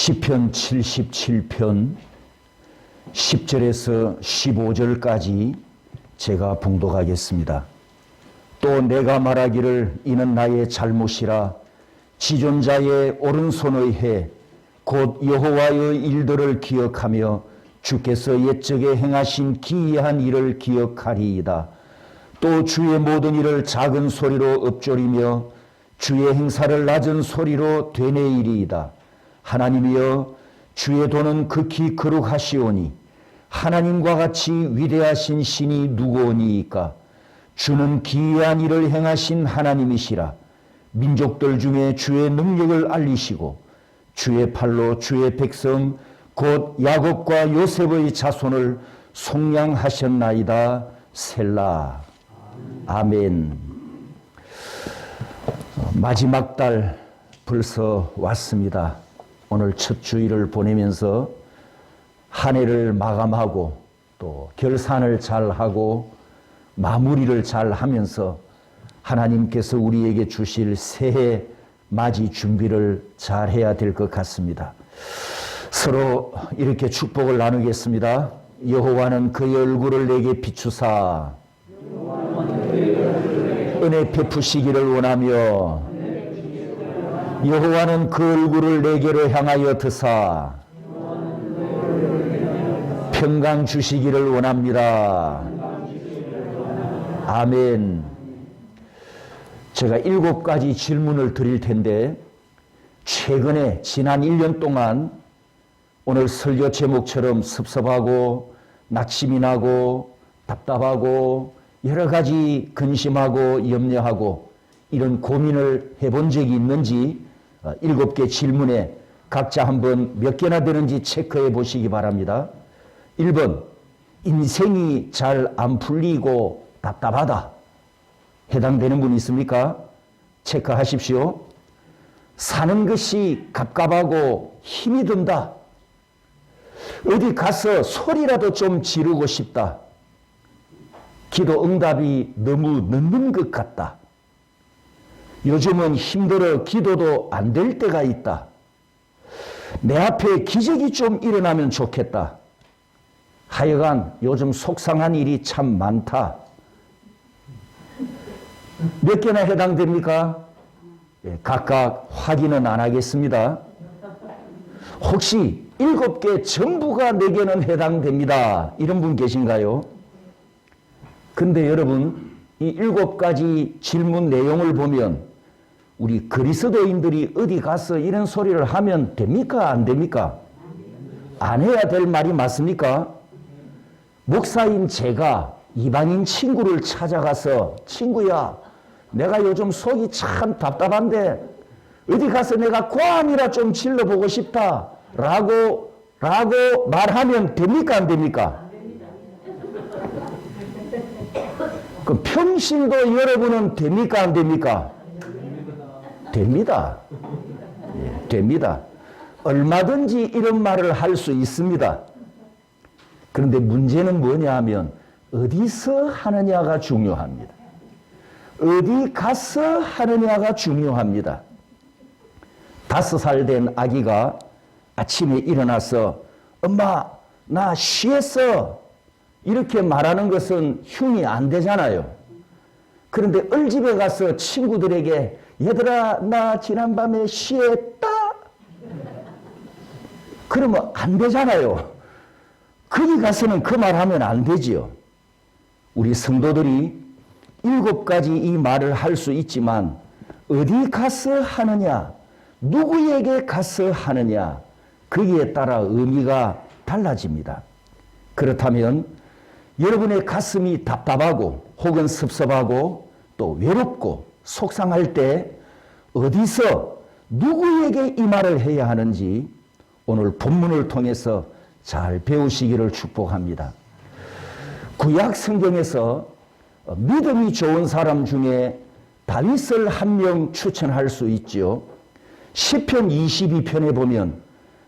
시편 77편 10절에서 15절까지 제가 봉독하겠습니다. 또 내가 말하기를 이는 나의 잘못이라 지존자의 오른손의 해 곧 여호와의 일들을 기억하며 주께서 옛적에 행하신 기이한 일을 기억하리이다. 또 주의 모든 일을 작은 소리로 읊조리며 주의 행사를 낮은 소리로 되뇌이리이다. 하나님이여 주의 도는 극히 거룩하시오니 하나님과 같이 위대하신 신이 누구오니이까. 주는 기이한 일을 행하신 하나님이시라. 민족들 중에 주의 능력을 알리시고 주의 팔로 주의 백성 곧 야곱과 요셉의 자손을 속량하셨나이다. 셀라. 아멘. 마지막 달 벌써 왔습니다. 오늘 첫 주일을 보내면서 한 해를 마감하고 또 결산을 잘하고 마무리를 잘하면서 하나님께서 우리에게 주실 새해 맞이 준비를 잘해야 될 것 같습니다. 서로 이렇게 축복을 나누겠습니다. 여호와는 그의 얼굴을 내게 비추사 은혜 베푸시기를 원하며 여호와는 그 얼굴을 내게로 향하여 드사 평강 주시기를 원합니다. 아멘. 제가 7가지 질문을 드릴 텐데 최근에 지난 1년 동안 오늘 설교 제목처럼 섭섭하고 낙심이 나고 답답하고 여러 가지 근심하고 염려하고 이런 고민을 해본 적이 있는지 7개 질문에 각자 한번 몇 개나 되는지 체크해 보시기 바랍니다. 1번, 인생이 잘 안 풀리고 답답하다. 해당되는 분 있습니까? 체크하십시오. 사는 것이 갑갑하고 힘이 든다. 어디 가서 소리라도 좀 지르고 싶다. 기도 응답이 너무 늦는 것 같다. 요즘은 힘들어 기도도 안 될 때가 있다. 내 앞에 기적이 좀 일어나면 좋겠다. 하여간 요즘 속상한 일이 참 많다. 몇 개나 해당됩니까? 각각 확인은 안 하겠습니다. 혹시 7개 전부가 내게는 해당됩니다. 이런 분 계신가요? 근데 여러분, 이 7가지 질문 내용을 보면 우리 그리스도인들이 어디 가서 이런 소리를 하면 됩니까? 안 됩니까? 안 해야 될 말이 맞습니까? 목사인 제가 이방인 친구를 찾아가서 친구야, 내가 요즘 속이 참 답답한데 어디 가서 내가 고함이라 좀 질러보고 싶다 라고 말하면 됩니까? 안 됩니까? 그럼 평신도 여러분은 됩니까? 안 됩니까? 됩니다. 예, 됩니다. 얼마든지 이런 말을 할 수 있습니다. 그런데 문제는 뭐냐 하면 어디서 하느냐가 중요합니다. 어디 가서 하느냐가 중요합니다. 5살 된 아기가 아침에 일어나서 엄마 나 쉬었어 이렇게 말하는 것은 흉이 안 되잖아요. 그런데 얼집에 가서 친구들에게 얘들아 나 지난밤에 쉬었다 그러면 안 되잖아요. 거기 가서는 그 말하면 안 되지요. 우리 성도들이 7가지 이 말을 할 수 있지만 어디 가서 하느냐, 누구에게 가서 하느냐, 거기에 따라 의미가 달라집니다. 그렇다면 여러분의 가슴이 답답하고 혹은 섭섭하고 또 외롭고 속상할 때 어디서 누구에게 이 말을 해야 하는지 오늘 본문을 통해서 잘 배우시기를 축복합니다. 구약 성경에서 믿음이 좋은 사람 중에 다윗을 한 명 추천할 수 있지요. 시편 22편에 보면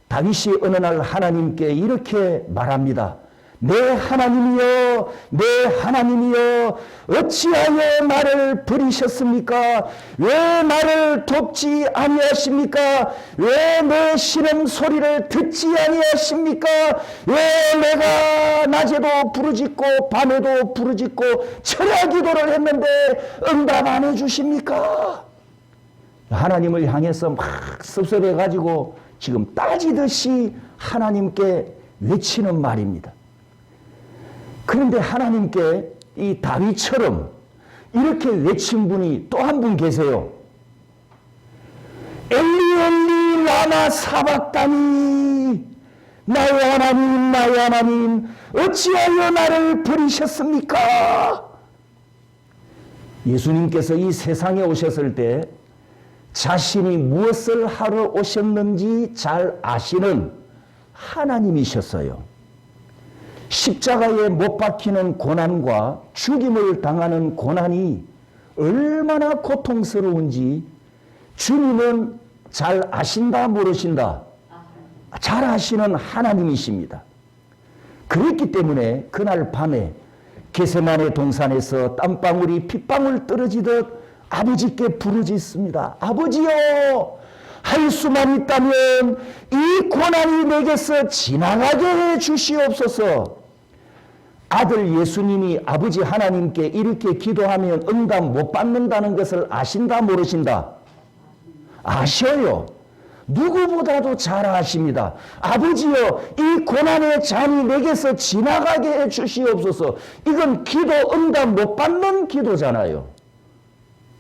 다윗이 어느 날 하나님께 이렇게 말합니다. 내 하나님이여, 내 하나님이여, 어찌하여 나를 버리셨습니까? 왜 나를 돕지 아니하십니까? 왜 내 신음 소리를 듣지 아니하십니까? 왜 내가 낮에도 부르짖고 밤에도 부르짖고 철야 기도를 했는데 응답 안 해주십니까? 하나님을 향해서 막 섭섭해가지고 지금 따지듯이 하나님께 외치는 말입니다. 그런데 하나님께 이 다윗처럼 이렇게 외친 분이 또 한 분 계세요. 엘리 엘리 라마 사박다니, 나의 하나님 나의 하나님 어찌하여 나를 버리셨습니까? 예수님께서 이 세상에 오셨을 때 자신이 무엇을 하러 오셨는지 잘 아시는 하나님이셨어요. 십자가에 못 박히는 고난과 죽임을 당하는 고난이 얼마나 고통스러운지 주님은 잘 아신다 모르신다? 잘 아시는 하나님이십니다. 그렇기 때문에 그날 밤에 겟세마네 동산에서 땀방울이 핏방울 떨어지듯 아버지께 부르짖습니다. 아버지여, 할 수만 있다면 이 고난이 내게서 지나가게 해 주시옵소서. 아들 예수님이 아버지 하나님께 이렇게 기도하면 응답 못 받는다는 것을 아신다 모르신다? 아셔요. 누구보다도 잘 아십니다. 아버지여, 이 고난의 잔이 내게서 지나가게 해 주시옵소서. 이건 기도 응답 못 받는 기도잖아요.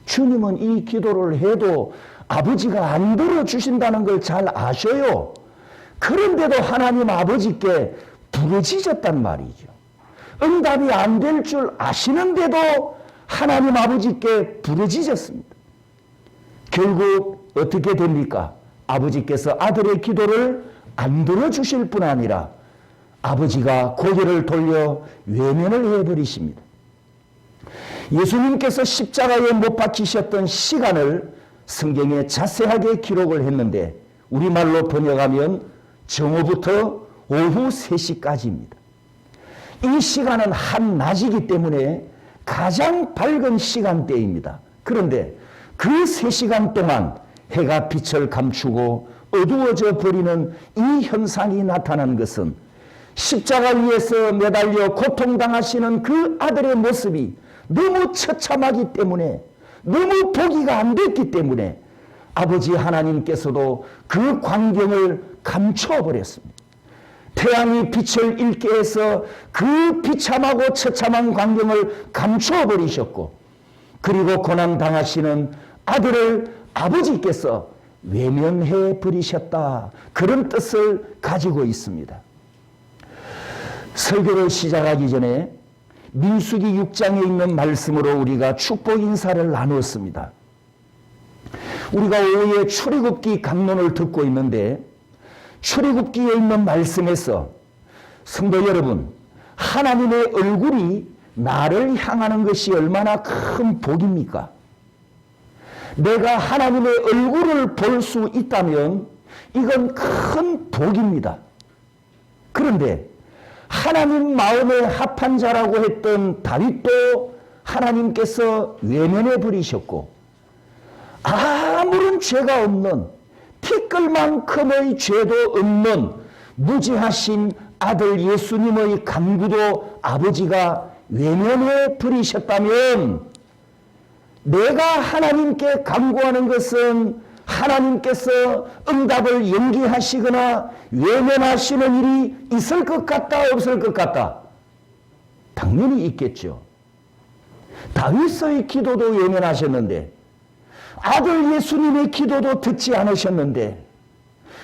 주님은 이 기도를 해도 아버지가 안 들어주신다는 걸 잘 아셔요. 그런데도 하나님 아버지께 부르짖었단 말이죠. 응답이 안 될 줄 아시는데도 하나님 아버지께 부르짖었습니다. 결국 어떻게 됩니까? 아버지께서 아들의 기도를 안 들어주실 뿐 아니라 아버지가 고개를 돌려 외면을 해버리십니다. 예수님께서 십자가에 못 박히셨던 시간을 성경에 자세하게 기록을 했는데 우리말로 번역하면 정오부터 오후 3시까지입니다. 이 시간은 한낮이기 때문에 가장 밝은 시간대입니다. 그런데 그 3시간 동안 해가 빛을 감추고 어두워져 버리는 이 현상이 나타난 것은 십자가 위에서 매달려 고통당하시는 그 아들의 모습이 너무 처참하기 때문에, 너무 보기가 안 됐기 때문에 아버지 하나님께서도 그 광경을 감춰버렸습니다. 태양이 빛을 잃게 해서 그 비참하고 처참한 광경을 감춰버리셨고, 그리고 고난당하시는 아들을 아버지께서 외면해 버리셨다, 그런 뜻을 가지고 있습니다. 설교를 시작하기 전에 민수기 6장에 있는 말씀으로 우리가 축복 인사를 나누었습니다. 우리가 오후에 출애굽기 강론을 듣고 있는데 출애굽기에 있는 말씀에서 성도 여러분, 하나님의 얼굴이 나를 향하는 것이 얼마나 큰 복입니까? 내가 하나님의 얼굴을 볼 수 있다면 이건 큰 복입니다. 그런데 하나님 마음에 합한 자라고 했던 다윗도 하나님께서 외면해 버리셨고, 아무런 죄가 없는, 티끌만큼의 죄도 없는 무지하신 아들 예수님의 간구도 아버지가 외면해 버리셨다면, 내가 하나님께 간구하는 것은 하나님께서 응답을 연기하시거나 외면하시는 일이 있을 것 같다, 없을 것 같다? 당연히 있겠죠. 다윗의 기도도 외면하셨는데, 아들 예수님의 기도도 듣지 않으셨는데,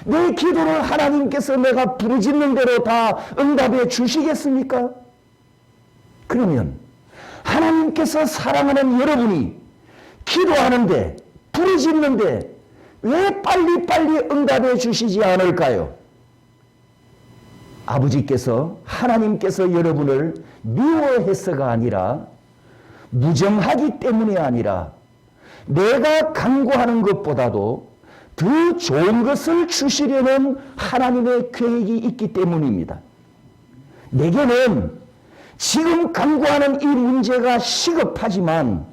내 기도를 하나님께서 내가 부르짖는 대로 다 응답해 주시겠습니까? 그러면 하나님께서 사랑하는 여러분이 기도하는데, 부르짖는데 왜 빨리빨리 응답해 주시지 않을까요? 아버지께서, 하나님께서 여러분을 미워해서가 아니라, 무정하기 때문이 아니라, 내가 간구하는 것보다도 더 좋은 것을 주시려는 하나님의 계획이 있기 때문입니다. 내게는 지금 간구하는 이 문제가 시급하지만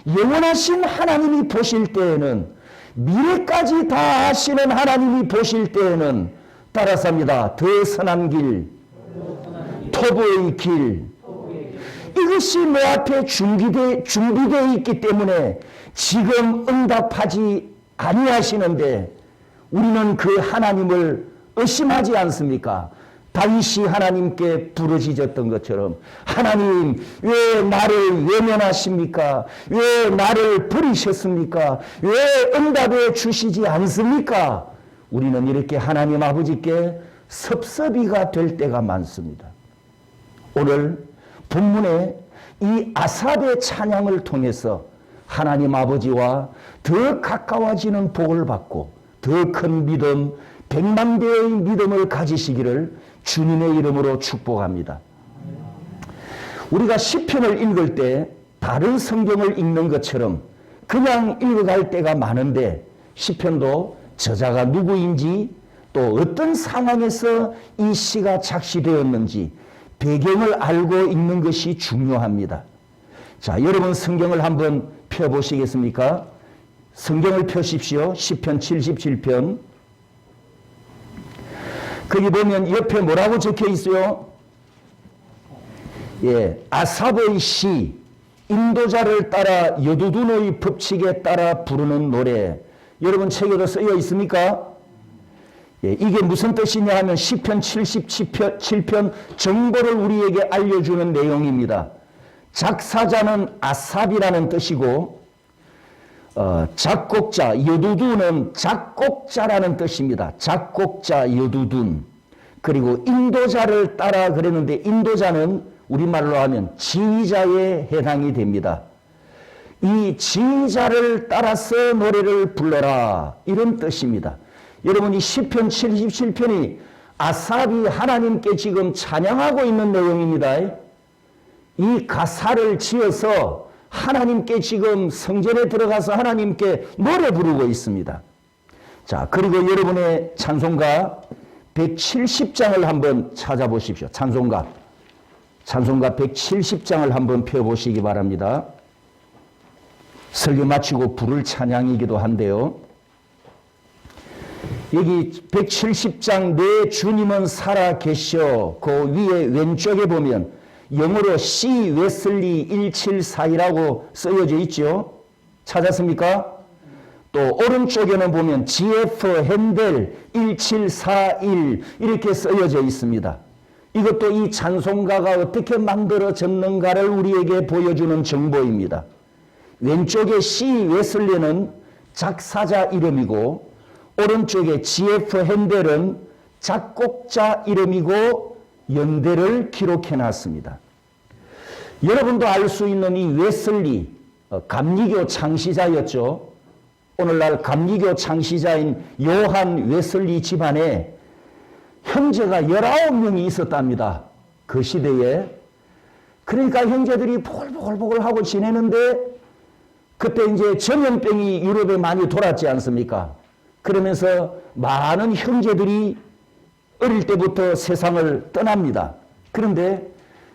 영원하신 하나님이 보실 때에는, 미래까지 다 아시는 하나님이 보실 때에는, 따라서 합니다. 더 선한 길, 토부의 길, 이것이 내 앞에 준비되어 있기 때문에 지금 응답하지 아니하시는데 우리는 그 하나님을 의심하지 않습니까? 다윗이 하나님께 부르짖었던 것처럼, 하나님 왜 나를 외면하십니까? 왜 나를 버리셨습니까? 왜 응답해 주시지 않습니까? 우리는 이렇게 하나님 아버지께 섭섭이가 될 때가 많습니다. 오늘 본문에 이 아삽의 찬양을 통해서 하나님 아버지와 더 가까워지는 복을 받고 더 큰 믿음, 100만 배의 믿음을 가지시기를 주님의 이름으로 축복합니다. 우리가 시편을 읽을 때 다른 성경을 읽는 것처럼 그냥 읽어갈 때가 많은데, 시편도 저자가 누구인지, 또 어떤 상황에서 이 시가 작시되었는지 배경을 알고 읽는 것이 중요합니다. 자, 여러분 성경을 한번 펴보시겠습니까? 성경을 펴십시오. 시편 77편. 거기 보면 옆에 뭐라고 적혀 있어요? 예, 아삽의 시, 인도자를 따라 여두둔의 법칙에 따라 부르는 노래. 여러분 책에도 쓰여 있습니까? 예, 이게 무슨 뜻이냐 하면 시편 77편 정보를 우리에게 알려주는 내용입니다. 작사자는 아삽이라는 뜻이고, 작곡자 여두둔은 작곡자라는 뜻입니다. 작곡자 여두둔. 그리고 인도자를 따라 그랬는데, 인도자는 우리말로 하면 지휘자에 해당이 됩니다. 이 지휘자를 따라서 노래를 불러라, 이런 뜻입니다. 여러분, 이 시편 77편이 아삽이 하나님께 지금 찬양하고 있는 내용입니다. 이 가사를 지어서 하나님께 지금 성전에 들어가서 하나님께 노래 부르고 있습니다. 자, 그리고 여러분의 찬송가 170장을 한번 찾아보십시오. 찬송가 170장을 한번 펴보시기 바랍니다. 설교 마치고 부를 찬양이기도 한데요. 여기 170장 내 주님은 살아 계셔, 그 위에 왼쪽에 보면 영어로 C 웨슬리 1742라고 쓰여져 있죠. 찾았습니까? 또 오른쪽에는 보면 GF 핸델 1741 이렇게 쓰여져 있습니다. 이것도 이 찬송가가 어떻게 만들어졌는가를 우리에게 보여주는 정보입니다. 왼쪽에 C 웨슬리는 작사자 이름이고, 오른쪽에 GF 핸델은 작곡자 이름이고 연대를 기록해 놨습니다. 여러분도 알 수 있는 이 웨슬리, 감리교 창시자였죠. 오늘날 감리교 창시자인 요한 웨슬리 집안에 형제가 19명이 있었답니다. 그 시대에. 그러니까 형제들이 보글보글 하고 지내는데, 그때 이제 전염병이 유럽에 많이 돌았지 않습니까? 그러면서 많은 형제들이 어릴 때부터 세상을 떠납니다. 그런데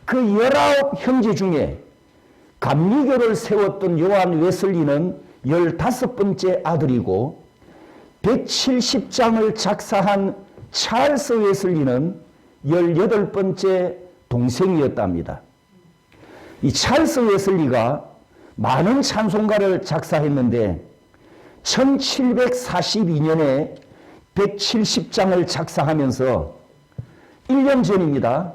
그 19형제 중에 감리교를 세웠던 요한 웨슬리는 15번째 아들이고, 170장을 작사한 찰스 웨슬리는 18번째 동생이었답니다. 이 찰스 웨슬리가 많은 찬송가를 작사했는데 1742년에 170장을 작사하면서 1년 전입니다.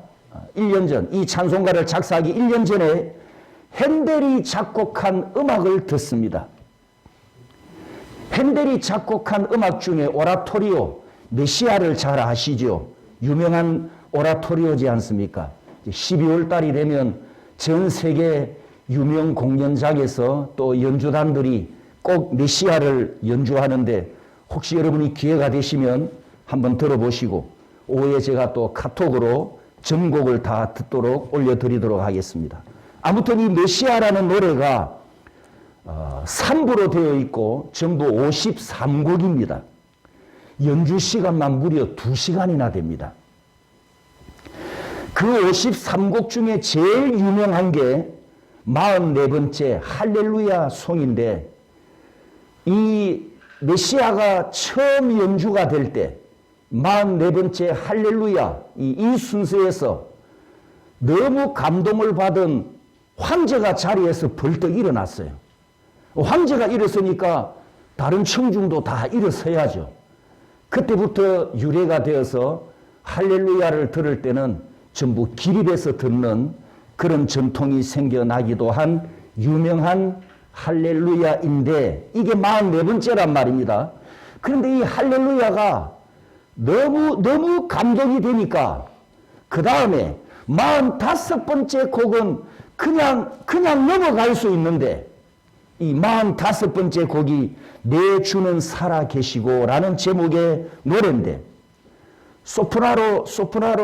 1년 전, 이 찬송가를 작사하기 1년 전에 핸델이 작곡한 음악을 듣습니다. 핸델이 작곡한 음악 중에 오라토리오, 메시아를 잘 아시죠? 유명한 오라토리오지 않습니까? 12월 달이 되면 전 세계 유명 공연장에서 또 연주단들이 꼭 메시아를 연주하는데, 혹시 여러분이 기회가 되시면 한번 들어보시고 오후에 제가 또 카톡으로 전곡을 다 듣도록 올려드리도록 하겠습니다. 아무튼 이 메시아라는 노래가 3부로 되어 있고 전부 53곡입니다. 연주 시간만 무려 2시간이나 됩니다. 그 53곡 중에 제일 유명한 게 44번째 할렐루야 송인데, 이 메시아가 처음 연주가 될 때 44번째 할렐루야 이 순서에서 너무 감동을 받은 황제가 자리에서 벌떡 일어났어요. 황제가 일어서니까 다른 청중도 다 일어서야죠. 그때부터 유래가 되어서 할렐루야를 들을 때는 전부 기립해서 듣는 그런 전통이 생겨나기도 한 유명한 할렐루야인데, 이게 44번째란 말입니다. 그런데 이 할렐루야가 너무 감동이 되니까 그 다음에 45번째 곡은 그냥 넘어갈 수 있는데, 이 45번째 곡이 내 주는 살아 계시고 라는 제목의 노래인데, 소프라노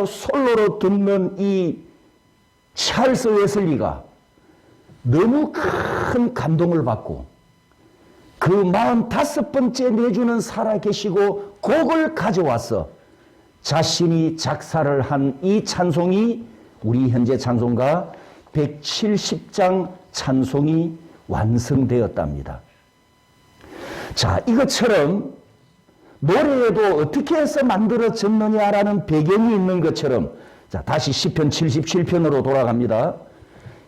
솔로로 듣는 이 찰스 웨슬리가 너무 큰 감동을 받고 그 45번째 내 주는 살아 계시고 곡을 가져와서 자신이 작사를 한 이 찬송이 우리 현재 찬송가 170장 찬송이 완성되었답니다. 자, 이것처럼 노래에도 어떻게 해서 만들어졌느냐라는 배경이 있는 것처럼, 자, 다시 시편 77편으로 돌아갑니다.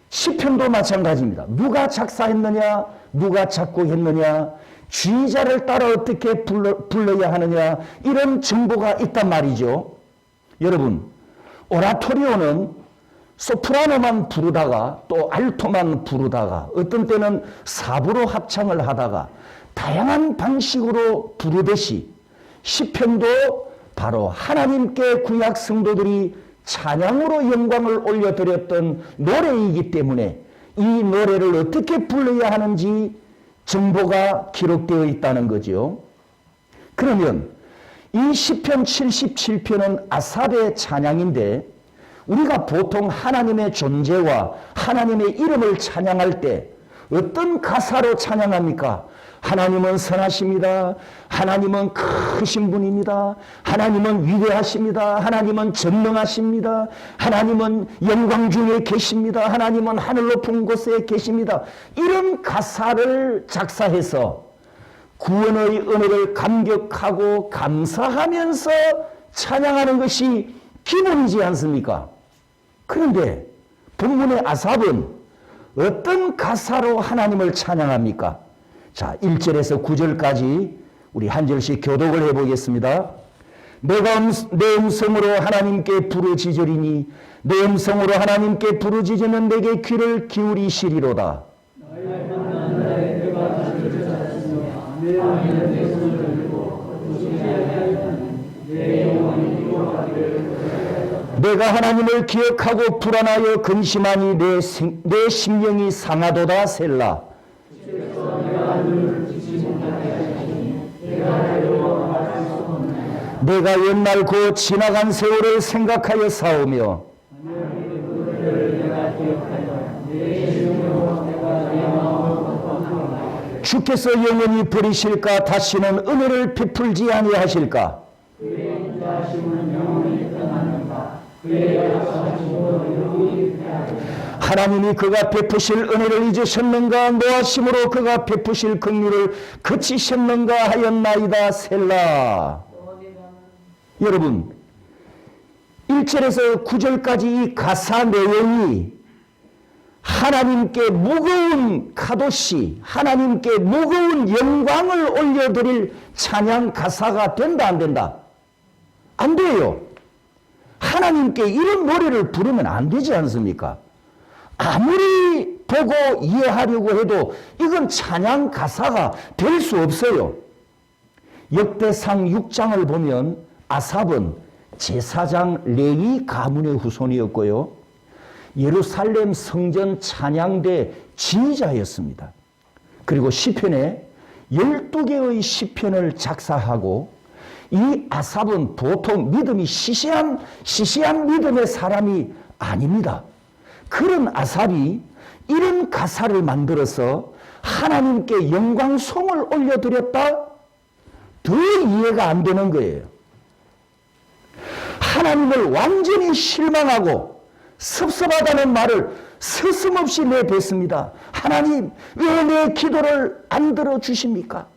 시편도 마찬가지입니다. 누가 작사했느냐, 누가 작곡했느냐, 주의자를 따라 어떻게 불러야 하느냐, 이런 정보가 있단 말이죠. 여러분, 오라토리오는 소프라노만 부르다가 또 알토만 부르다가 어떤 때는 사부로 합창을 하다가 다양한 방식으로 부르듯이, 시편도 바로 하나님께 구약 성도들이 찬양으로 영광을 올려드렸던 노래이기 때문에 이 노래를 어떻게 불러야 하는지 정보가 기록되어 있다는 거죠. 그러면 이 시편 77편은 아삽의 찬양인데, 우리가 보통 하나님의 존재와 하나님의 이름을 찬양할 때 어떤 가사로 찬양합니까? 하나님은 선하십니다. 하나님은 크신 분입니다. 하나님은 위대하십니다. 하나님은 전능하십니다. 하나님은 영광 중에 계십니다. 하나님은 하늘 높은 곳에 계십니다. 이런 가사를 작사해서 구원의 은혜를 감격하고 감사하면서 찬양하는 것이 기본이지 않습니까? 그런데 본문의 아삽은 어떤 가사로 하나님을 찬양합니까? 자, 1절에서 9절까지 우리 한 절씩 교독을 해보겠습니다. 내가 내 음성으로 하나님께 부르짖으리니 내 음성으로 하나님께 부르짖으면 내게 귀를 기울이시리로다. 내가 하나님을 기억하고 불안하여 근심하니 내 심령이 상하도다. 셀라. 내가 옛날 그 지나간 세월을 생각하여 싸우며 주께서 영원히 버리실까? 다시는 은혜를 베풀지 아니하실까? 하나님이 그가 베푸실 은혜를 잊으셨는가? 노하심으로 그가 베푸실 긍휼을 그치셨는가 하였나이다. 셀라. 여러분, 1절에서 9절까지 이 가사 내용이 하나님께 무거운 카도시, 하나님께 무거운 영광을 올려드릴 찬양 가사가 된다, 안 된다? 안 돼요. 하나님께 이런 노래를 부르면 안 되지 않습니까? 아무리 보고 이해하려고 해도 이건 찬양 가사가 될 수 없어요. 역대상 6장을 보면 아삽은 제사장 레위 가문의 후손이었고요, 예루살렘 성전 찬양대 지휘자였습니다. 그리고 시편에 12개의 시편을 작사하고, 이 아삽은 보통 믿음이 시시한 믿음의 사람이 아닙니다. 그런 아삽이 이런 가사를 만들어서 하나님께 영광송을 올려드렸다? 더 이해가 안 되는 거예요. 하나님을 완전히 실망하고 섭섭하다는 말을 서슴없이 내뱉습니다. 하나님, 왜 내 기도를 안 들어주십니까?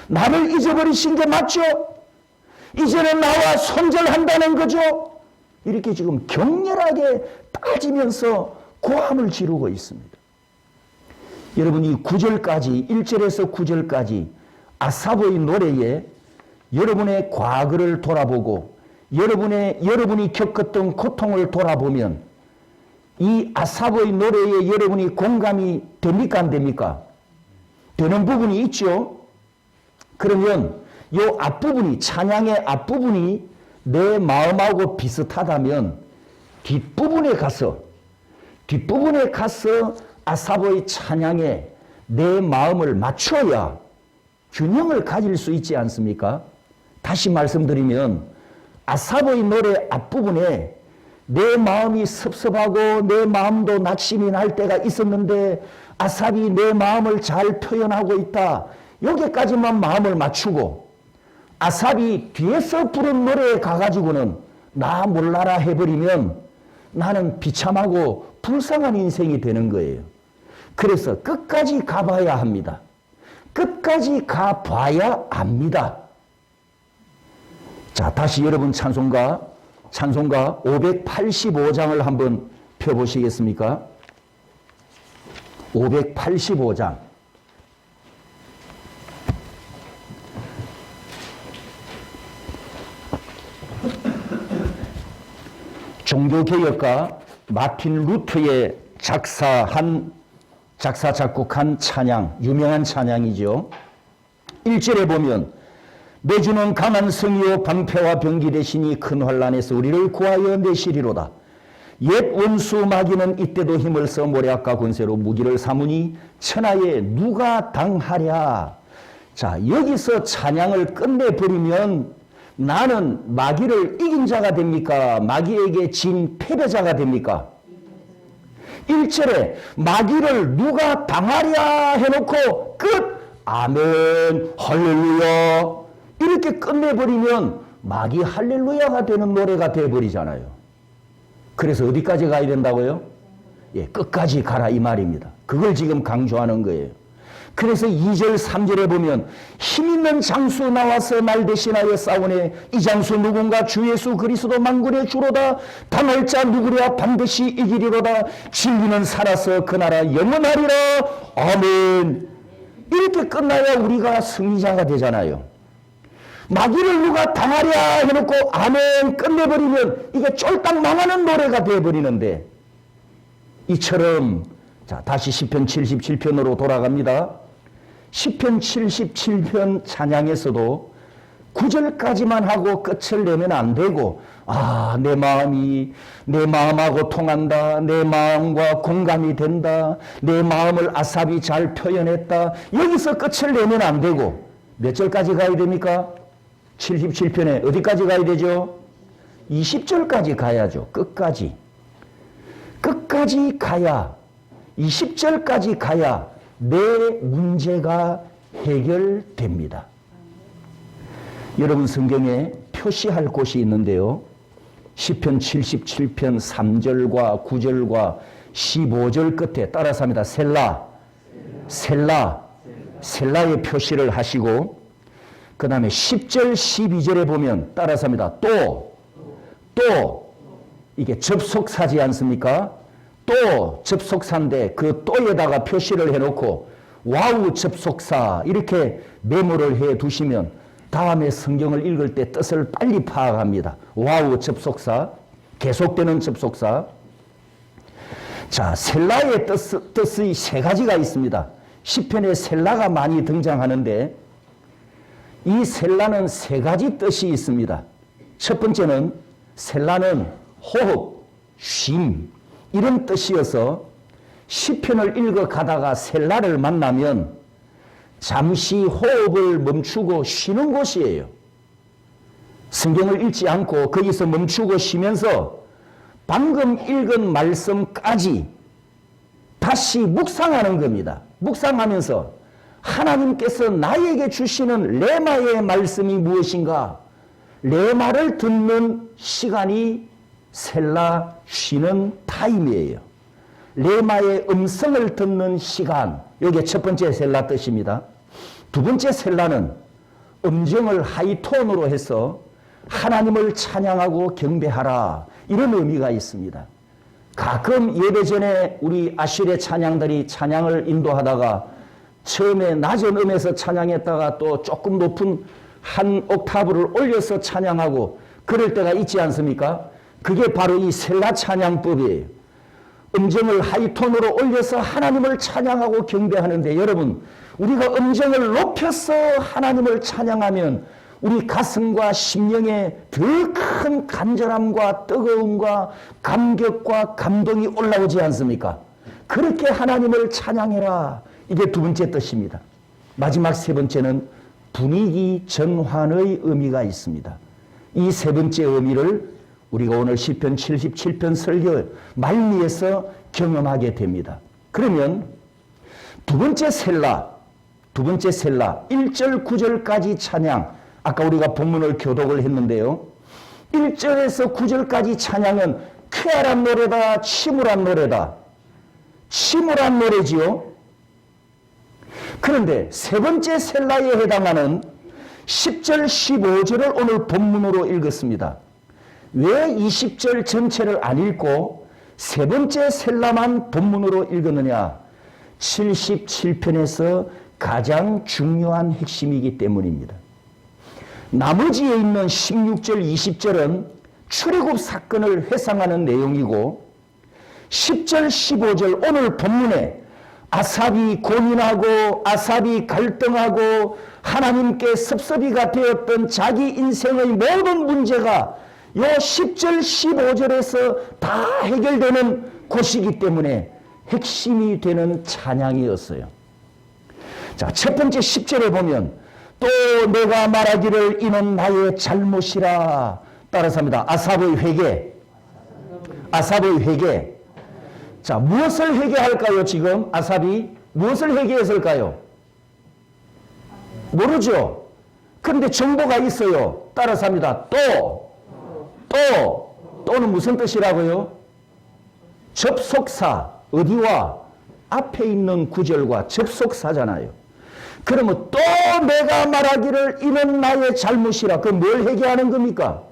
나를 잊어버리신 게 맞죠? 이제는 나와 손절한다는 거죠? 이렇게 지금 격렬하게 따지면서 고함을 지르고 있습니다. 여러분, 이 9절까지, 1절에서 9절까지 아삽의 노래에 여러분의 과거를 돌아보고 여러분이 겪었던 고통을 돌아보면 이 아삽의 노래에 여러분이 공감이 됩니까? 안 됩니까? 되는 부분이 있죠? 그러면 이 앞부분이, 찬양의 앞부분이 내 마음하고 비슷하다면 뒷부분에 가서 아삽의 찬양에 내 마음을 맞춰야 균형을 가질 수 있지 않습니까? 다시 말씀드리면 아삽의 노래 앞부분에 내 마음이 섭섭하고 내 마음도 낙심이 날 때가 있었는데 아삽이 내 마음을 잘 표현하고 있다. 여기까지만 마음을 맞추고 아삽이 뒤에서 부른 노래에 가가지고는 나 몰라라 해버리면 나는 비참하고 불쌍한 인생이 되는 거예요. 그래서 끝까지 가봐야 합니다. 끝까지 가봐야 합니다. 자, 다시 여러분 찬송가 585장을 한번 펴보시겠습니까? 585장. 종교개혁가 마틴 루터의 작곡한 찬양, 유명한 찬양이죠. 1절에 보면 내주는 강한 성이요 방패와 병기 되시니 큰 환난에서 우리를 구하여 내시리로다. 옛 원수 마귀는 이때도 힘을 써 모략과 권세로 무기를 삼으니 천하에 누가 당하랴. 자, 여기서 찬양을 끝내버리면 나는 마귀를 이긴 자가 됩니까? 마귀에게 진 패배자가 됩니까? 1절에 마귀를 누가 당하랴 해놓고 끝! 아멘 할렐루야 이렇게 끝내버리면 마귀 할렐루야가 되는 노래가 돼버리잖아요. 그래서 어디까지 가야 된다고요? 예, 끝까지 가라 이 말입니다. 그걸 지금 강조하는 거예요. 그래서 2절 3절에 보면 힘있는 장수 나와서 날 대신하여 싸우네. 이 장수 누군가 주 예수 그리스도 만군의 주로다. 당할 자 누구랴 반드시 이기리로다. 진리는 살아서 그 나라 영원하리라. 아멘. 이렇게 끝나야 우리가 승리자가 되잖아요. 마귀를 누가 당하랴 해놓고 아멘 끝내버리면 이게 쫄딱 망하는 노래가 되어버리는데, 이처럼 자 다시 시편 77편으로 돌아갑니다. 시편 77편 찬양에서도 9절까지만 하고 끝을 내면 안 되고, 아, 내 마음이 내 마음하고 통한다, 내 마음과 공감이 된다, 내 마음을 아삽이 잘 표현했다, 여기서 끝을 내면 안 되고 몇 절까지 가야 됩니까? 77편에 어디까지 가야 되죠? 20절까지 가야죠. 끝까지 가야, 20절까지 가야 내 문제가 해결됩니다. 여러분 성경에 표시할 곳이 있는데요. 시편 77편 3절과 9절과 15절 끝에 따라서 합니다. 셀라의 표시를 하시고, 그 다음에 10절 12절에 보면 따라서 합니다. 또 이게 접속사지 않습니까? 또 접속사인데 그 또에다가 표시를 해놓고 와우 접속사 이렇게 메모를 해 두시면 다음에 성경을 읽을 때 뜻을 빨리 파악합니다. 와우 접속사, 계속되는 접속사. 자, 셀라의 뜻이 세 가지가 있습니다. 시편에 셀라가 많이 등장하는데 이 셀라는 세 가지 뜻이 있습니다. 첫 번째는 셀라는 호흡, 쉼 이런 뜻이어서 시편을 읽어가다가 셀라를 만나면 잠시 호흡을 멈추고 쉬는 곳이에요. 성경을 읽지 않고 거기서 멈추고 쉬면서 방금 읽은 말씀까지 다시 묵상하는 겁니다. 묵상하면서 하나님께서 나에게 주시는 레마의 말씀이 무엇인가? 레마를 듣는 시간이 셀라 쉬는 타임이에요. 레마의 음성을 듣는 시간. 이게 첫 번째 셀라 뜻입니다. 두 번째 셀라는 음정을 하이톤으로 해서 하나님을 찬양하고 경배하라. 이런 의미가 있습니다. 가끔 예배 전에 우리 아실의 찬양들이 찬양을 인도하다가 처음에 낮은 음에서 찬양했다가 또 조금 높은 한 옥타브를 올려서 찬양하고 그럴 때가 있지 않습니까? 그게 바로 이 셀라 찬양법이에요. 음정을 하이톤으로 올려서 하나님을 찬양하고 경배하는데 여러분, 우리가 음정을 높여서 하나님을 찬양하면 우리 가슴과 심령에 더 큰 간절함과 뜨거움과 감격과 감동이 올라오지 않습니까? 그렇게 하나님을 찬양해라. 이게 두 번째 뜻입니다. 마지막 세 번째는 분위기 전환의 의미가 있습니다. 이 세 번째 의미를 우리가 오늘 시편 77편 설교 말미에서 경험하게 됩니다. 그러면 두 번째 셀라 1절 9절까지 찬양, 아까 우리가 본문을 교독을 했는데요. 1절에서 9절까지 찬양은 쾌활한 노래다, 침울한 노래다. 침울한 노래지요. 그런데 세 번째 셀라에 해당하는 10절 15절을 오늘 본문으로 읽었습니다. 왜 20절 전체를 안 읽고 세 번째 셀라만 본문으로 읽었느냐? 77편에서 가장 중요한 핵심이기 때문입니다. 나머지에 있는 16절, 20절은 출애굽 사건을 회상하는 내용이고 10절, 15절 오늘 본문에 아삽이 고민하고 아삽이 갈등하고 하나님께 섭섭이가 되었던 자기 인생의 모든 문제가 요 10절, 15절에서 다 해결되는 곳이기 때문에 핵심이 되는 찬양이었어요. 자, 첫 번째 10절에 보면 또 내가 말하기를 이는 나의 잘못이라. 따라서 합니다. 아삽의 회개. 아삽의 회개. 자, 무엇을 회개할까요? 지금 아삽이 무엇을 회개했을까요? 모르죠. 그런데 정보가 있어요. 따라서 합니다. 또는 무슨 뜻이라고요? 접속사. 어디와? 앞에 있는 구절과 접속사잖아요. 그러면 또 내가 말하기를 이는 나의 잘못이라. 그럼 뭘 회개하는 겁니까?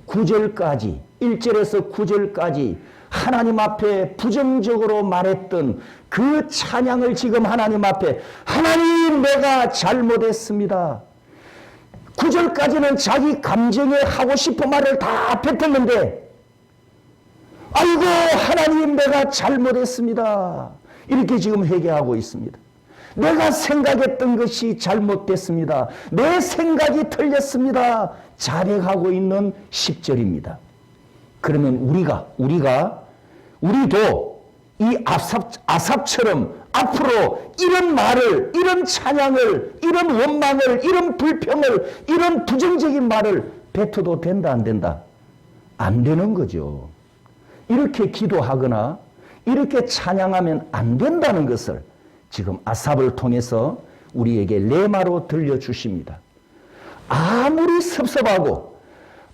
9절까지, 1절에서 9절까지 하나님 앞에 부정적으로 말했던 그 찬양을 지금 하나님 앞에, 하나님 내가 잘못했습니다. 9절까지는 자기 감정에 하고 싶은 말을 다 뱉었는데, 아이고 하나님 내가 잘못했습니다. 이렇게 지금 회개하고 있습니다. 내가 생각했던 것이 잘못됐습니다. 내 생각이 틀렸습니다. 자백하고 있는 10절입니다. 그러면 우리도 이 아삽처럼 앞으로 이런 말을, 이런 찬양을, 이런 원망을, 이런 불평을, 이런 부정적인 말을 뱉어도 된다, 안 된다? 안 되는 거죠. 이렇게 기도하거나 이렇게 찬양하면 안 된다는 것을 지금 아삽을 통해서 우리에게 레마로 들려주십니다. 아무리 섭섭하고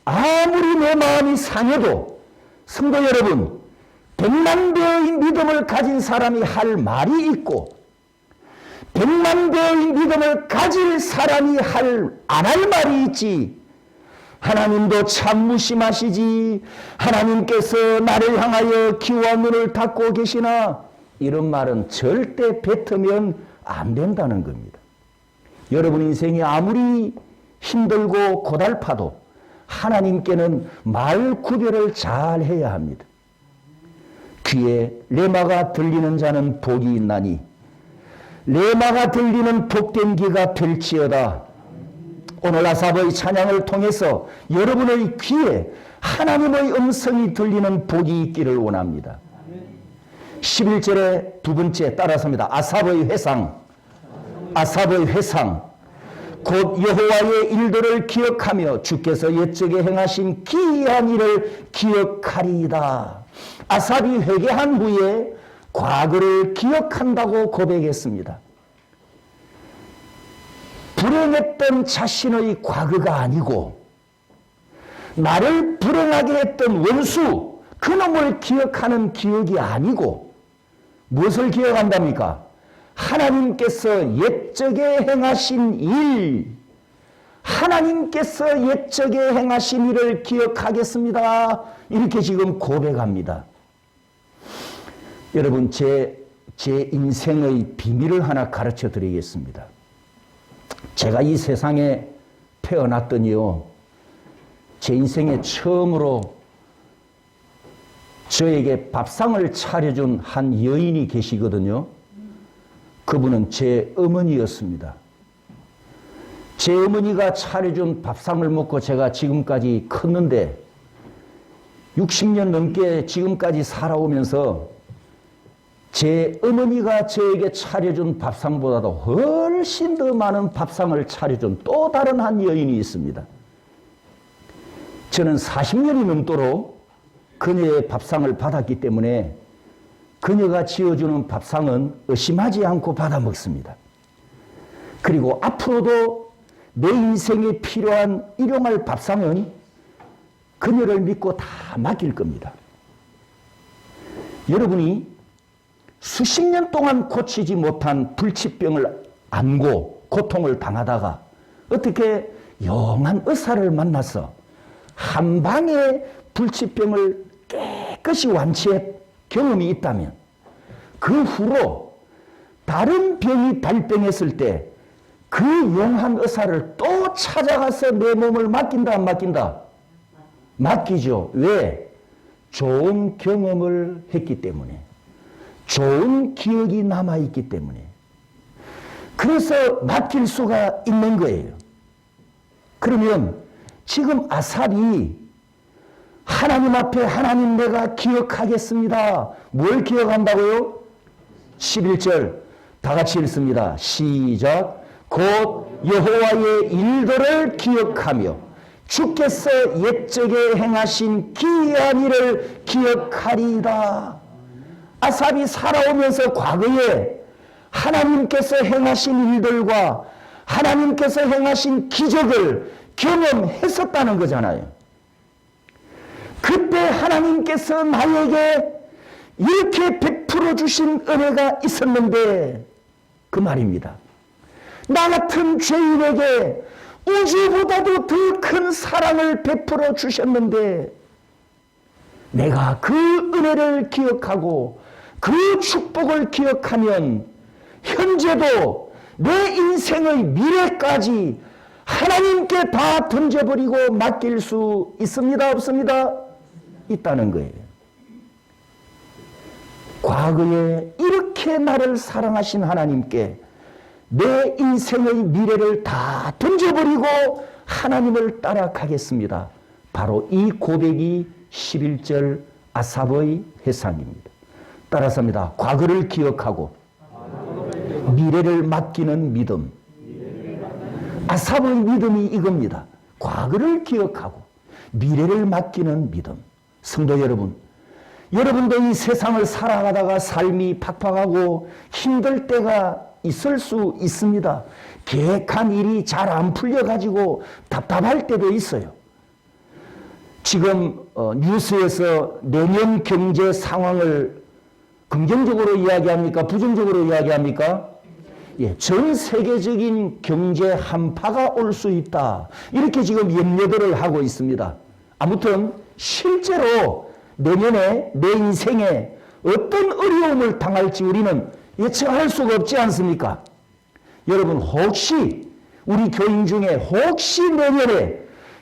아무리 내 마음이 상해도 성도 여러분, 100만 배의 믿음을 가진 사람이 할 말이 있고 100만 배의 믿음을 가질 사람이 안 할 말이 있지. 하나님도 참 무심하시지. 하나님께서 나를 향하여 귀와 눈을 닫고 계시나. 이런 말은 절대 뱉으면 안 된다는 겁니다. 여러분 인생이 아무리 힘들고 고달파도 하나님께는 말 구별을 잘 해야 합니다. 귀에 레마가 들리는 자는 복이 있나니 레마가 들리는 복된 귀가 될지어다. 오늘 아삽의 찬양을 통해서 여러분의 귀에 하나님의 음성이 들리는 복이 있기를 원합니다. 11절의 두 번째 따라서입니다. 아삽의 회상. 아삽의 회상. 곧 여호와의 일들을 기억하며 주께서 옛적에 행하신 기이한 일을 기억하리이다. 아삽이 회개한 후에 과거를 기억한다고 고백했습니다. 불행했던 자신의 과거가 아니고 나를 불행하게 했던 원수, 그놈을 기억하는 기억이 아니고 무엇을 기억한답니까? 하나님께서 옛적에 행하신 일, 하나님께서 옛적에 행하신 일을 기억하겠습니다. 이렇게 지금 고백합니다. 여러분, 제 인생의 비밀을 하나 가르쳐 드리겠습니다. 제가 이 세상에 태어났더니요, 제 인생에 처음으로 저에게 밥상을 차려준 한 여인이 계시거든요. 그분은 제 어머니였습니다. 제 어머니가 차려준 밥상을 먹고 제가 지금까지 컸는데 60년 넘게 지금까지 살아오면서 제 어머니가 저에게 차려준 밥상보다도 훨씬 더 많은 밥상을 차려준 또 다른 한 여인이 있습니다. 저는 40년이 넘도록 그녀의 밥상을 받았기 때문에 그녀가 지어주는 밥상은 의심하지 않고 받아 먹습니다. 그리고 앞으로도 내 인생에 필요한 일용할 밥상은 그녀를 믿고 다 맡길 겁니다. 여러분이 수십 년 동안 고치지 못한 불치병을 안고 고통을 당하다가 어떻게 영한 의사를 만나서 한 방에 불치병을 깨끗이 완치해 경험이 있다면 그 후로 다른 병이 발병했을 때 그 용한 의사를 또 찾아가서 내 몸을 맡긴다 안 맡긴다? 맡기죠. 왜? 좋은 경험을 했기 때문에, 좋은 기억이 남아있기 때문에. 그래서 맡길 수가 있는 거예요. 그러면 지금 아삽이 하나님 앞에 하나님 내가 기억하겠습니다. 뭘 기억한다고요? 11절 다 같이 읽습니다. 시작. 곧 여호와의 일들을 기억하며 주께서 옛적에 행하신 기이한 일을 기억하리이다. 아삽이 살아오면서 과거에 하나님께서 행하신 일들과 하나님께서 행하신 기적을 경험했었다는 거잖아요. 그때 하나님께서 나에게 이렇게 베풀어 주신 은혜가 있었는데 그 말입니다. 나 같은 죄인에게 우주보다도 더 큰 사랑을 베풀어 주셨는데 내가 그 은혜를 기억하고 그 축복을 기억하면 현재도 내 인생의 미래까지 하나님께 다 던져버리고 맡길 수 있습니다? 없습니다? 있다는 거예요. 과거에 이렇게 나를 사랑하신 하나님께 내 인생의 미래를 다 던져버리고 하나님을 따라가겠습니다. 바로 이 고백이 11절 아삽의 회상입니다. 따라서 합니다. 과거를 기억하고 미래를 맡기는 믿음. 아삽의 믿음이 이겁니다. 과거를 기억하고 미래를 맡기는 믿음. 성도 여러분, 여러분도 이 세상을 살아가다가 삶이 팍팍하고 힘들 때가 있을 수 있습니다. 계획한 일이 잘 안 풀려가지고 답답할 때도 있어요. 지금 뉴스에서 내년 경제 상황을 긍정적으로 이야기합니까? 부정적으로 이야기합니까? 예, 전 세계적인 경제 한파가 올 수 있다. 이렇게 지금 염려들을 하고 있습니다. 아무튼 실제로 내년에 내 인생에 어떤 어려움을 당할지 우리는 예측할 수가 없지 않습니까? 여러분, 혹시 우리 교인 중에 혹시 내년에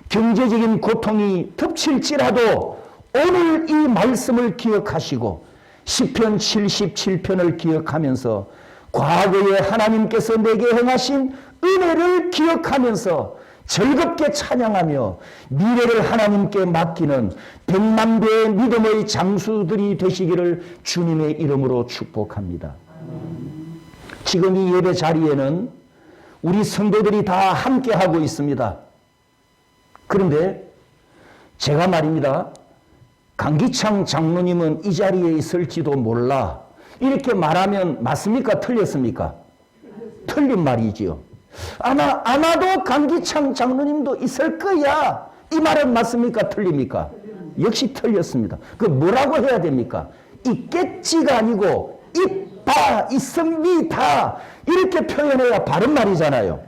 경제적인 고통이 덮칠지라도 오늘 이 말씀을 기억하시고 시편 77편을 기억하면서 과거에 하나님께서 내게 행하신 은혜를 기억하면서 즐겁게 찬양하며 미래를 하나님께 맡기는 100만 배의 믿음의 장수들이 되시기를 주님의 이름으로 축복합니다. 지금 이 예배 자리에는 우리 성도들이 다 함께하고 있습니다. 그런데 제가 말입니다. 강기창 장로님은 이 자리에 있을지도 몰라. 이렇게 말하면 맞습니까? 틀렸습니까? 틀린 말이지요. 아마도 강기창 장로님도 있을 거야. 이 말은 맞습니까? 틀립니까? 역시 틀렸습니다. 그 뭐라고 해야 됩니까? 있겠지가 아니고 있다, 있습니다. 이렇게 표현해야 바른 말이잖아요.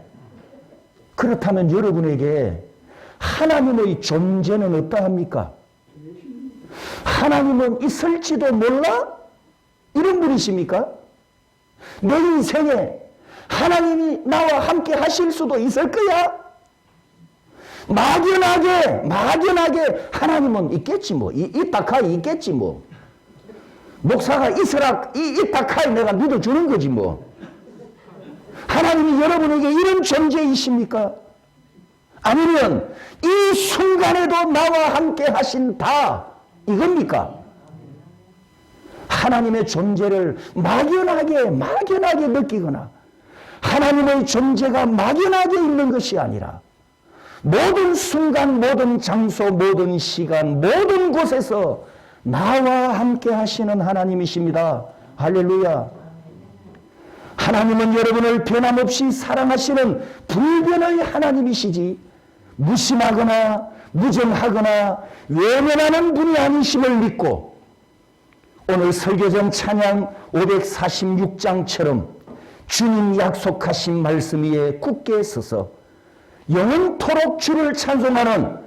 그렇다면 여러분에게 하나님의 존재는 어떠합니까? 하나님은 있을지도 몰라? 이런 분이십니까? 내 인생에 하나님이 나와 함께 하실 수도 있을 거야? 막연하게 하나님은 있겠지 뭐. 이따카이 있겠지 뭐. 목사가 있으라 이따카이 내가 믿어주는 거지 뭐. 하나님이 여러분에게 이런 존재이십니까? 아니면 이 순간에도 나와 함께 하신다 이겁니까? 하나님의 존재를 막연하게 느끼거나 하나님의 존재가 막연하게 있는 것이 아니라 모든 순간, 모든 장소, 모든 시간, 모든 곳에서 나와 함께 하시는 하나님이십니다. 할렐루야. 하나님은 여러분을 변함없이 사랑하시는 불변의 하나님이시지 무심하거나 무정하거나 외면하는 분이 아니심을 믿고 오늘 설교전 찬양 546장처럼 주님 약속하신 말씀 위에 굳게 서서 영원토록 주를 찬송하는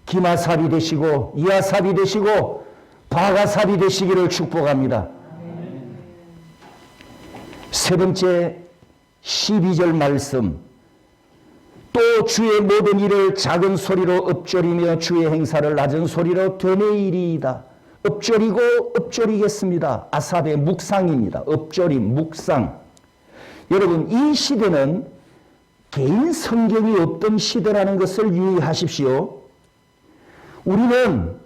기마삽이 되시고 이하삽이 되시고 바가삽이 되시기를 축복합니다. 세 번째 12절 말씀, 또 주의 모든 일을 작은 소리로 읊조리며 주의 행사를 낮은 소리로 되뇌이리이다. 읊조리겠습니다. 아삽의 묵상입니다. 읊조림, 묵상. 여러분, 이 시대는 개인 성경이 없던 시대라는 것을 유의하십시오. 우리는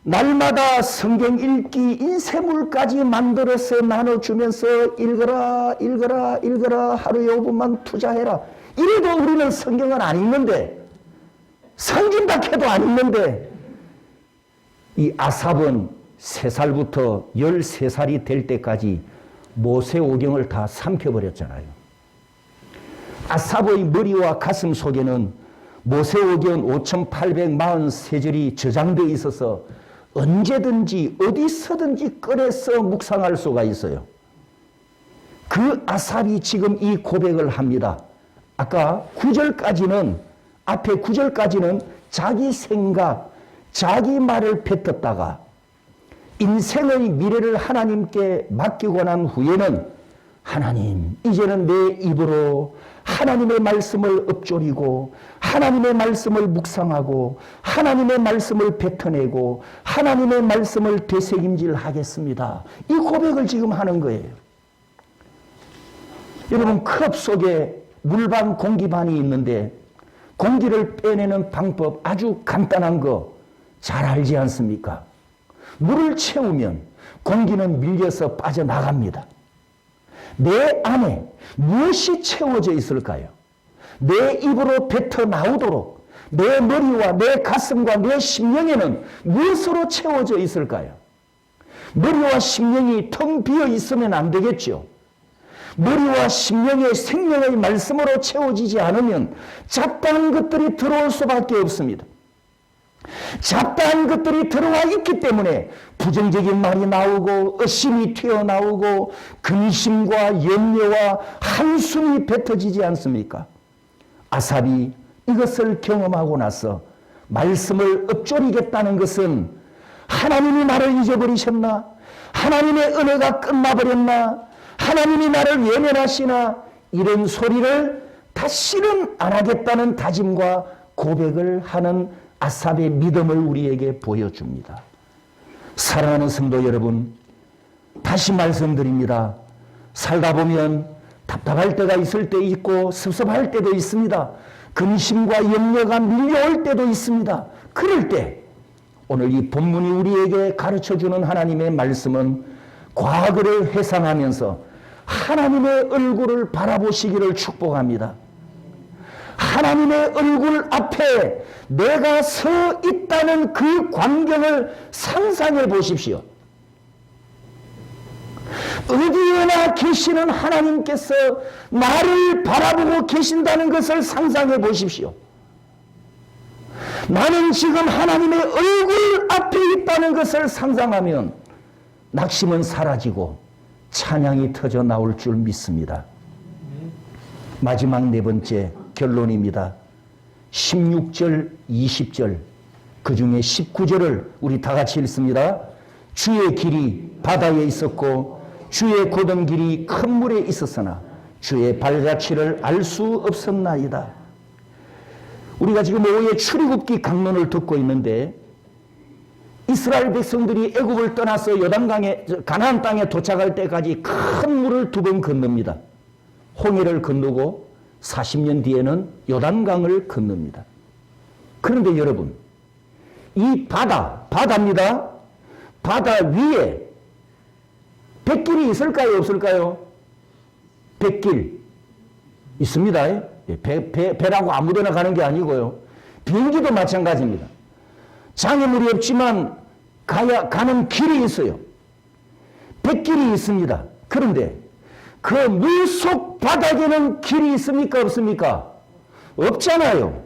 날마다 성경 읽기 인쇄물까지 만들어서 나눠주면서 읽어라 하루에 5분만 투자해라. 이래도 우리는 성경을 안 읽는데, 성경밖에도 안 읽는데, 이 아삽은 3살부터 13살이 될 때까지 모세오경을 다 삼켜버렸잖아요. 아삽의 머리와 가슴 속에는 모세오경 5843절이 저장되어 있어서 언제든지 어디서든지 꺼내서 묵상할 수가 있어요. 그 아삽이 지금 이 고백을 합니다. 아까 9절까지는 앞에 9절까지는 자기 생각, 자기 말을 뱉었다가 인생의 미래를 하나님께 맡기고 난 후에는 하나님, 이제는 내 입으로 하나님의 말씀을 읊조리고 하나님의 말씀을 묵상하고 하나님의 말씀을 뱉어내고 하나님의 말씀을 되새김질하겠습니다. 이 고백을 지금 하는 거예요. 여러분, 컵 속에 물반 공기반이 있는데 공기를 빼내는 방법 아주 간단한 거 잘 알지 않습니까? 물을 채우면 공기는 밀려서 빠져나갑니다. 내 안에 무엇이 채워져 있을까요? 내 입으로 뱉어 나오도록 내 머리와 내 가슴과 내 심령에는 무엇으로 채워져 있을까요? 머리와 심령이 텅 비어 있으면 안 되겠죠. 머리와 심령의 생명의 말씀으로 채워지지 않으면 잡다한 것들이 들어올 수밖에 없습니다. 잡다한 것들이 들어와 있기 때문에 부정적인 말이 나오고 의심이 튀어나오고 근심과 염려와 한숨이 뱉어지지 않습니까? 아삽이 이것을 경험하고 나서 말씀을 읊조리겠다는 것은 하나님이 나를 잊어버리셨나? 하나님의 은혜가 끝나버렸나? 하나님이 나를 외면하시나? 이런 소리를 다시는 안 하겠다는 다짐과 고백을 하는 아삽의 믿음을 우리에게 보여줍니다. 사랑하는 성도 여러분, 다시 말씀드립니다. 살다 보면 답답할 때가 있을 때 있고 섭섭할 때도 있습니다. 근심과 염려가 밀려올 때도 있습니다. 그럴 때 오늘 이 본문이 우리에게 가르쳐주는 하나님의 말씀은 과거를 회상하면서 하나님의 얼굴을 바라보시기를 축복합니다. 하나님의 얼굴 앞에 내가 서 있다는 그 광경을 상상해 보십시오. 어디에나 계시는 하나님께서 나를 바라보고 계신다는 것을 상상해 보십시오. 나는 지금 하나님의 얼굴 앞에 있다는 것을 상상하면 낙심은 사라지고 찬양이 터져 나올 줄 믿습니다. 마지막 네 번째 결론입니다. 16절, 20절, 그 중에 19절을 우리 다 같이 읽습니다. 주의 길이 바다에 있었고 주의 곧은 길이 큰 물에 있었으나 주의 발자취를 알 수 없었나이다. 우리가 지금 오후에 출애굽기 강론을 듣고 있는데 이스라엘 백성들이 애굽을 떠나서 요단강에 가나안 땅에 도착할 때까지 큰 물을 두 번 건넙니다. 홍해를 건너고 40년 뒤에는 요단강을 건넙니다. 그런데 여러분, 이 바다입니다. 바다 위에 뱃길이 있을까요, 없을까요? 뱃길 있습니다. 배라고 아무데나 가는 게 아니고요. 비행기도 마찬가지입니다. 장애물이 없지만 가는 길이 있어요. 뱃길이 있습니다. 그런데 그 물속 바닥에는 길이 있습니까, 없습니까? 없잖아요.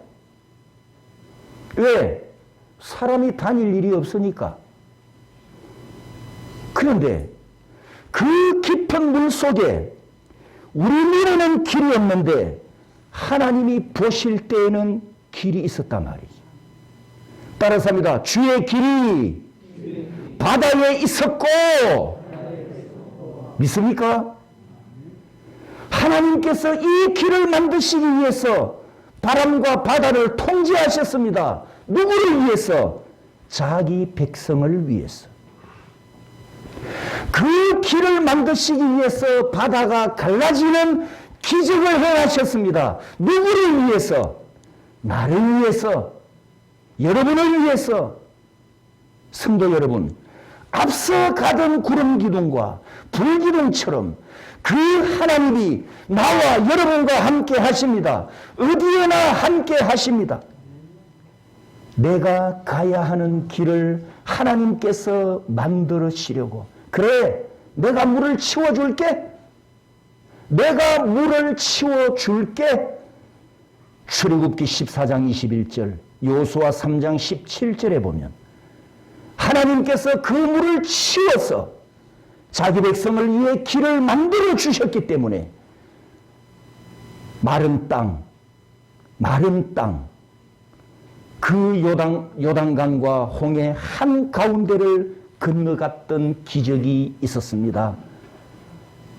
왜? 사람이 다닐 일이 없으니까. 그런데 그 깊은 물 속에 우리 눈에는 길이 없는데 하나님이 보실 때에는 길이 있었단 말이죠. 따라서 합니다. 주의 길이 바다에 있었고, 믿습니까? 하나님께서 이 길을 만드시기 위해서 바람과 바다를 통제하셨습니다. 누구를 위해서? 자기 백성을 위해서. 그 길을 만드시기 위해서 바다가 갈라지는 기적을 행하셨습니다. 누구를 위해서? 나를 위해서, 여러분을 위해서. 성도 여러분, 앞서 가던 구름 기둥과 불 기둥처럼 그 하나님이 나와 여러분과 함께 하십니다. 어디에나 함께 하십니다. 내가 가야 하는 길을 하나님께서 만들으시려고. 그래, 내가 물을 치워줄게. 내가 물을 치워줄게. 출애굽기 14장 21절, 여호수아 3장 17절에 보면 하나님께서 그 물을 치워서 자기 백성을 위해 길을 만들어 주셨기 때문에 마른 땅, 그 요단강과 홍해 한가운데를 건너갔던 기적이 있었습니다.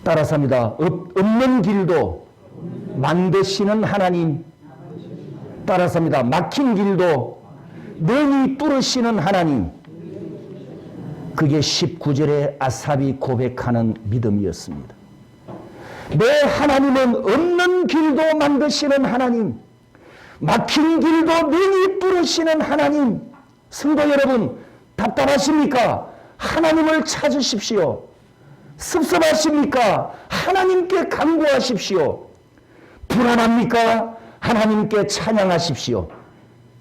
따라서 합니다. 없는 길도 만드시는 하나님. 따라서 합니다. 막힌 길도 능히 뚫으시는 하나님. 그게 19절에 아삽이 고백하는 믿음이었습니다. 내 하나님은 없는 길도 만드시는 하나님, 막힌 길도 능히 뚫으시는 하나님. 성도 여러분, 답답하십니까? 하나님을 찾으십시오. 섭섭하십니까? 하나님께 간구하십시오. 불안합니까? 하나님께 찬양하십시오.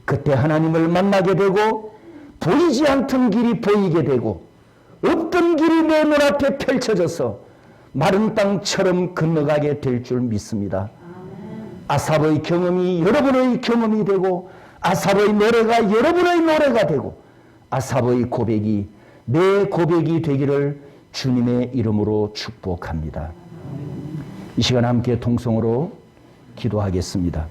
그때 하나님을 만나게 되고 보이지 않던 길이 보이게 되고 없던 길이 내 눈앞에 펼쳐져서 마른 땅처럼 건너가게 될 줄 믿습니다. 아삽의 경험이 여러분의 경험이 되고 아삽의 노래가 여러분의 노래가 되고 아삽의 고백이 내 고백이 되기를 주님의 이름으로 축복합니다. 이 시간 함께 통성으로 기도하겠습니다.